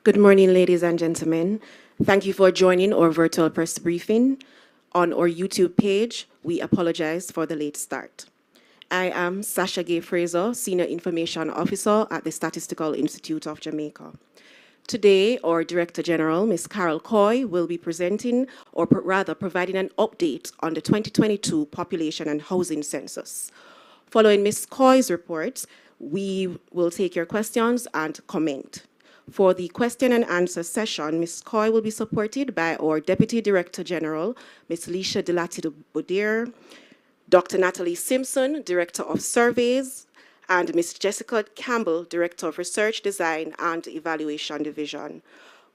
Good morning, ladies and gentlemen. Thank you for joining our virtual press briefing. On our YouTube page, we apologize for the late start. I am Sasha Gay Fraser, Senior Information Officer at the Statistical Institute of Jamaica. Today, our Director General, Ms. Carol Coy, will be presenting, or rather providing an update on the 2022 Population and Housing Census. Following Ms. Coy's report, we will take your questions and comment. For the question and answer session, Ms. Coy will be supported by our Deputy Director General, Ms. Leisha Delati-Boudier, Dr. Natalie Simpson, Director of Surveys, and Ms. Jessica Campbell, Director of Research, Design, and Evaluation Division.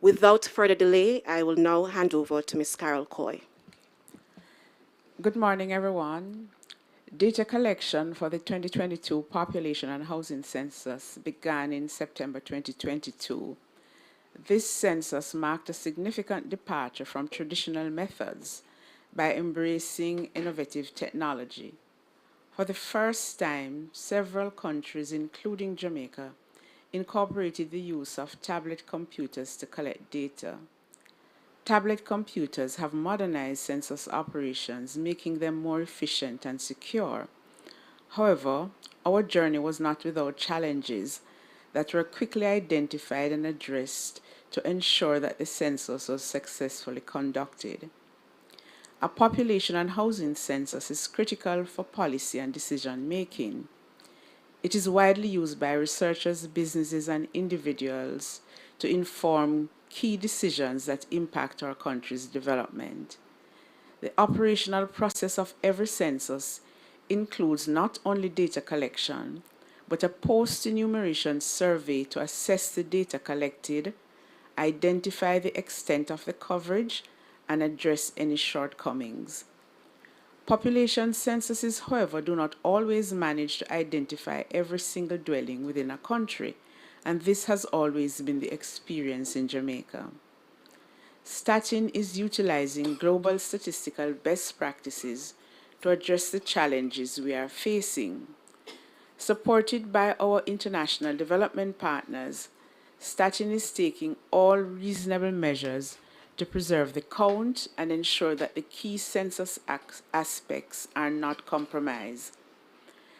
Without further delay, I will now hand over to Ms. Carol Coy. Good morning, everyone. Data collection for the 2022 Population and Housing Census began in September 2022. This census marked a significant departure from traditional methods by embracing innovative technology. For the first time, several countries, including Jamaica, incorporated the use of tablet computers to collect data. Tablet computers have modernized census operations, making them more efficient and secure. However, our journey was not without challenges that were quickly identified and addressed to ensure that the census was successfully conducted. A population and housing census is critical for policy and decision making. It is widely used by researchers, businesses, and individuals to inform key decisions that impact our country's development. The operational process of every census includes not only data collection, but a post-enumeration survey to assess the data collected, identify the extent of the coverage, and address any shortcomings. Population censuses, however, do not always manage to identify every single dwelling within a country, and this has always been the experience in Jamaica. STATIN is utilizing global statistical best practices to address the challenges we are facing. Supported by our international development partners, STATIN is taking all reasonable measures to preserve the count and ensure that the key census aspects are not compromised.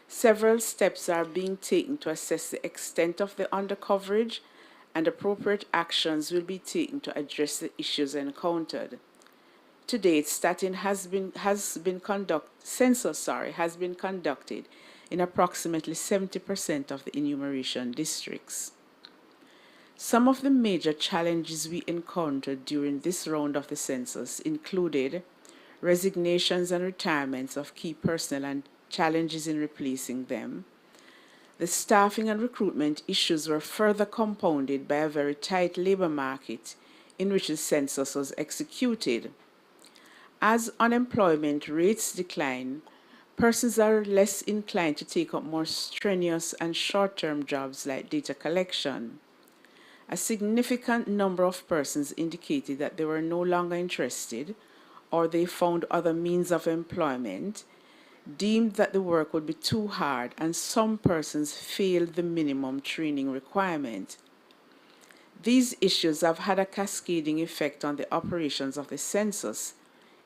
Several steps are being taken to assess the extent of the undercoverage, and appropriate actions will be taken to address the issues encountered. To date, census has been conducted in approximately 70% of the enumeration districts. Some of the major challenges we encountered during this round of the census included resignations and retirements of key personnel and challenges in replacing them. The staffing and recruitment issues were further compounded by a very tight labor market in which the census was executed. As unemployment rates decline, persons are less inclined to take up more strenuous and short-term jobs like data collection. A significant number of persons indicated that they were no longer interested, or they found other means of employment, deemed that the work would be too hard, and some persons failed the minimum training requirement. These issues have had a cascading effect on the operations of the census,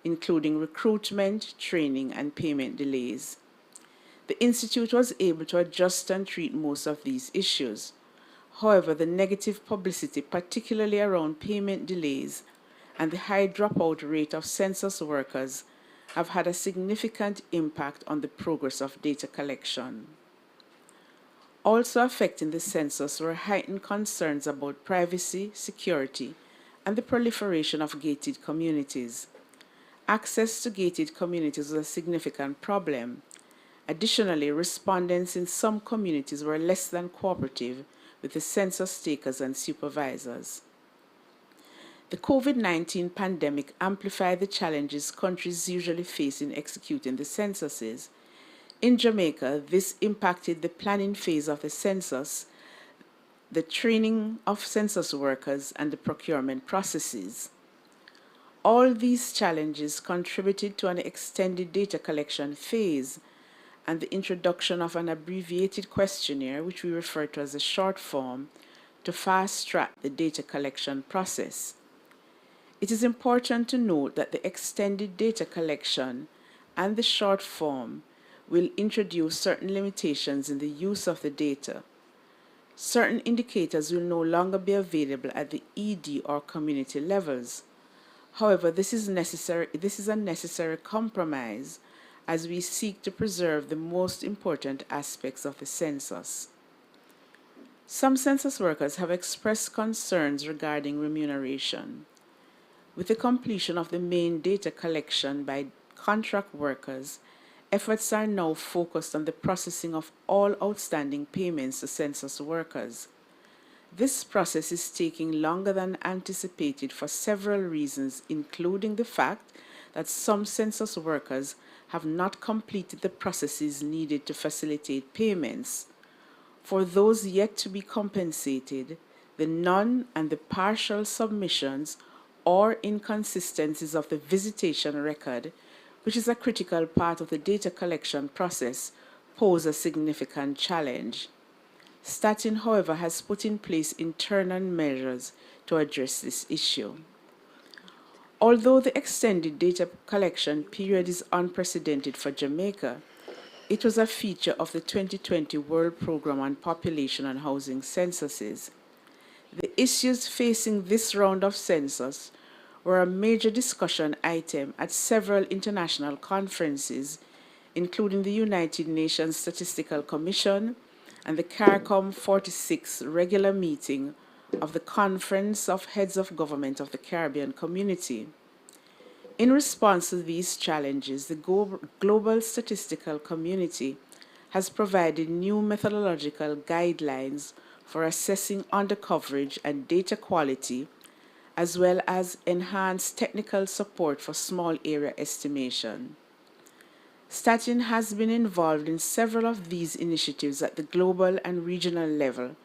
including recruitment, training, and payment delays. The Institute was able to adjust and treat most of these issues. However, the negative publicity, particularly around payment delays and the high dropout rate of census workers, have had a significant impact on the progress of data collection. Also affecting the census were heightened concerns about privacy, security, and the proliferation of gated communities. Access to gated communities was a significant problem. Additionally, respondents in some communities were less than cooperative with the census takers and supervisors. The COVID-19 pandemic amplified the challenges countries usually face in executing the censuses. In Jamaica, this impacted the planning phase of the census, the training of census workers, and the procurement processes. All these challenges contributed to an extended data collection phase and the introduction of an abbreviated questionnaire, which we refer to as a short form, to fast-track the data collection process. It is important to note that the extended data collection and the short form will introduce certain limitations in the use of the data. Certain indicators will no longer be available at the ED or community levels. However, this is a necessary compromise as we seek to preserve the most important aspects of the census. Some census workers have expressed concerns regarding remuneration. With the completion of the main data collection by contract workers, efforts are now focused on the processing of all outstanding payments to census workers. This process is taking longer than anticipated for several reasons, including the fact that some census workers have not completed the processes needed to facilitate payments. For those yet to be compensated, the non and the partial submissions or inconsistencies of the visitation record, which is a critical part of the data collection process, pose a significant challenge. STATIN, however, has put in place internal measures to address this issue. Although the extended data collection period is unprecedented for Jamaica, it was a feature of the 2020 World Programme on Population and Housing Censuses. The issues facing this round of census were a major discussion item at several international conferences, including the United Nations Statistical Commission and the CARICOM 46th regular meeting of the Conference of Heads of Government of the Caribbean Community. In response to these challenges, the global statistical community has provided new methodological guidelines for assessing undercoverage and data quality, as well as enhanced technical support for small area estimation. STATIN has been involved in several of these initiatives at the global and regional level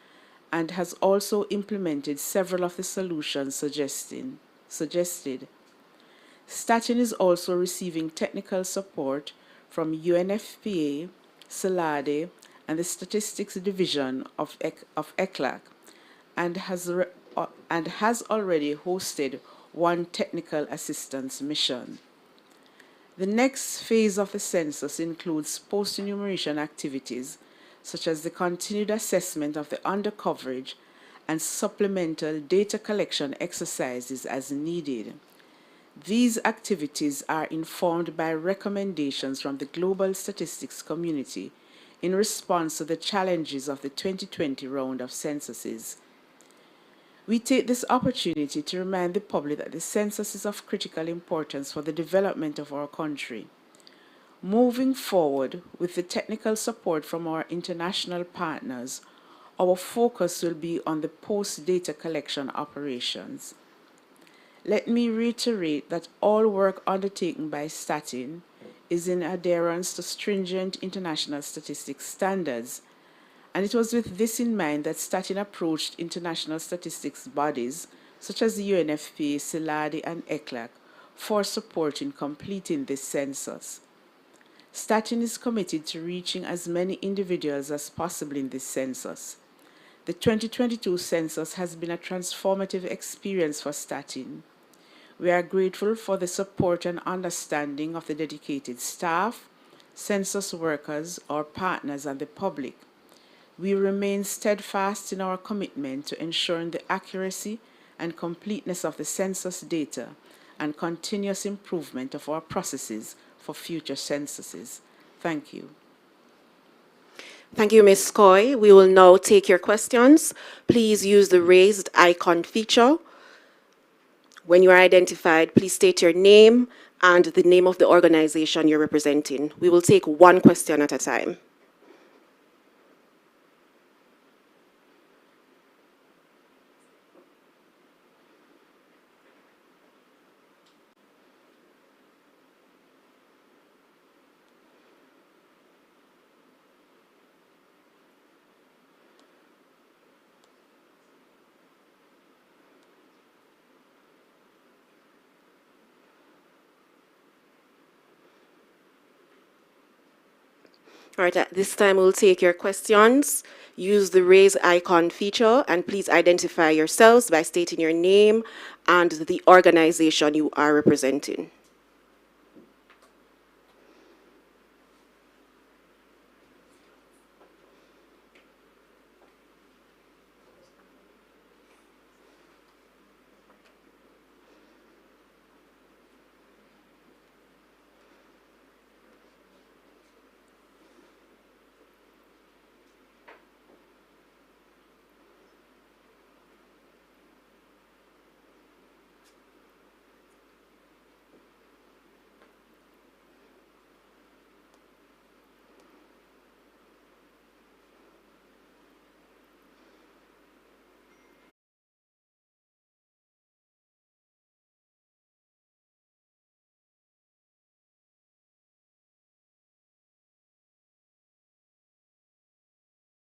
and has also implemented several of the solutions suggested. STATIN is also receiving technical support from UNFPA, SELADE, and the Statistics Division of ECLAC, and has already hosted one technical assistance mission. The next phase of the census includes post-enumeration activities, such as the continued assessment of the undercoverage and supplemental data collection exercises as needed. These activities are informed by recommendations from the global statistics community in response to the challenges of the 2020 round of censuses. We take this opportunity to remind the public that the census is of critical importance for the development of our country. Moving forward, with the technical support from our international partners, our focus will be on the post-data collection operations. Let me reiterate that all work undertaken by STATIN is in adherence to stringent international statistics standards, and it was with this in mind that STATIN approached international statistics bodies such as the UNFPA, SELADE, and ECLAC for support in completing this census. STATIN is committed to reaching as many individuals as possible in this census. The 2022 census has been a transformative experience for STATIN. We are grateful for the support and understanding of the dedicated staff, census workers, our partners, and the public. We remain steadfast in our commitment to ensuring the accuracy and completeness of the census data and continuous improvement of our processes for future censuses. Thank you. Thank you, Ms. Coy. We will now take your questions. Please use the raised icon feature. When you are identified, please state your name and the name of the organization you're representing. We will take one question at a time. All right, at this time, we'll take your questions. Use the raise icon feature and please identify yourselves by stating your name and the organization you are representing.